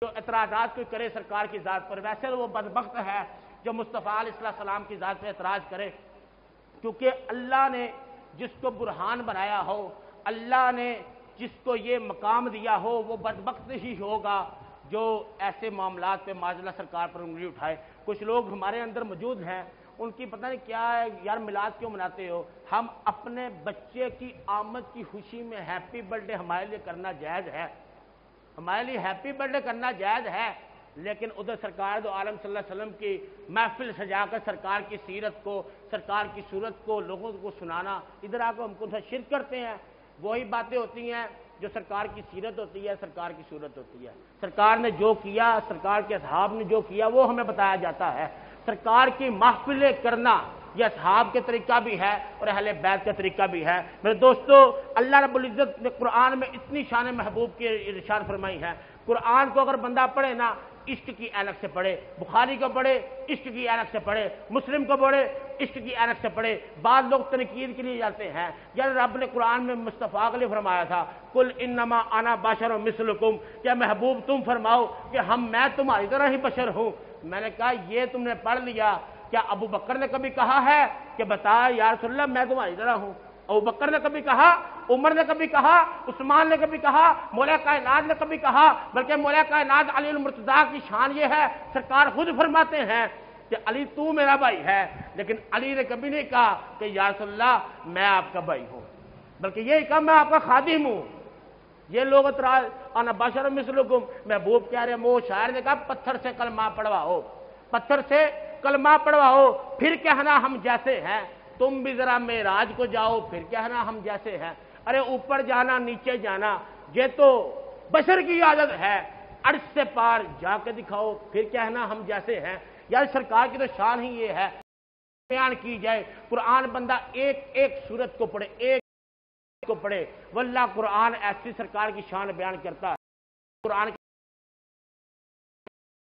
جو اعتراضات کوئی کرے سرکار کی ذات پر، ویسے تو وہ بدبخت ہے جو مصطفیٰ علیہ السلام کی ذات پہ اعتراض کرے، کیونکہ اللہ نے جس کو برہان بنایا ہو، اللہ نے جس کو یہ مقام دیا ہو، وہ بدبخت ہی ہوگا جو ایسے معاملات پہ معاذ اللہ سرکار پر انگلی اٹھائے۔ کچھ لوگ ہمارے اندر موجود ہیں، ان کی پتہ نہیں کیا ہے، یار میلاد کیوں مناتے ہو؟ ہم اپنے بچے کی آمد کی خوشی میں ہیپی برتھ ڈے ہمارے لیے کرنا جائز ہے، ہمارے لیے ہیپی برتھ ڈے کرنا جائز ہے، لیکن ادھر سرکار دو عالم صلی اللہ علیہ وسلم کی محفل سجا کر سرکار کی سیرت کو، سرکار کی صورت کو لوگوں کو سنانا، ادھر آ کر ہم کو شرک کرتے ہیں۔ وہی باتیں ہوتی ہیں جو سرکار کی سیرت ہوتی ہے، سرکار کی صورت ہوتی ہے۔ سرکار نے جو کیا، سرکار کے اصحاب نے جو کیا، وہ ہمیں بتایا جاتا ہے۔ سرکار کی محفلیں کرنا یہ اصحاب کے طریقہ بھی ہے اور اہل بیت کا طریقہ بھی ہے۔ میرے دوستو، اللہ رب العزت نے قرآن میں اتنی شان محبوب کی ارشاد فرمائی ہے۔ قرآن کو اگر بندہ پڑھے نا، عشق کی اینک سے پڑھے، بخاری کو پڑھے عشق کی اینک سے پڑھے، مسلم کو پڑھے عشق کی اینک سے پڑھے۔ بعض لوگ تنقید کے لیے جاتے ہیں، یار رب نے قرآن میں مصطفیٰ کے لیے فرمایا تھا قل انما انا بشر مثلکم، کیا محبوب تم فرماؤ کہ میں تمہاری طرح ہی بشر ہوں؟ میں نے کہا یہ تم نے پڑھ لیا، کیا ابو بکر نے کبھی کہا ہے کہ بتا یا رسول اللہ میں تمہاری طرح ہوں؟ ابو بکر نے کبھی کہا، عمر نے کبھی کہا، عثمان نے کبھی کہا، مولا کائنات نے کبھی کہا؟ بلکہ مولا کائنات علی المرتضیٰ کی شان یہ ہے، سرکار خود فرماتے ہیں کہ علی تو میرا بھائی ہے، لیکن علی نے کبھی نہیں کہا کہ یا رسول اللہ میں آپ کا بھائی ہوں، بلکہ یہی کہا میں آپ کا خادم ہوں۔ یہ لوگ اعتراض انا بشر مثلکم، محبوب کہہ رہے وہ شاعر نے کہا پتھر سے کلمہ پڑھواؤ، پتھر سے کلمہ پڑھواؤ، پھر کہنا ہم جیسے ہیں۔ تم بھی ذرا معراج کو جاؤ، پھر کہنا ہم جیسے ہیں۔ ارے اوپر جانا نیچے جانا یہ تو بشر کی عادت ہے، عرش سے پار جا کے دکھاؤ، پھر کہنا ہم جیسے ہیں۔ یار سرکار کی تو شان ہی یہ ہے، بیان کی جائے قرآن بندہ ایک ایک سورت کو پڑھے، ایک کو پڑھے، واللہ قرآن ایسی سرکار کی شان بیان کرتا ہے۔ قرآن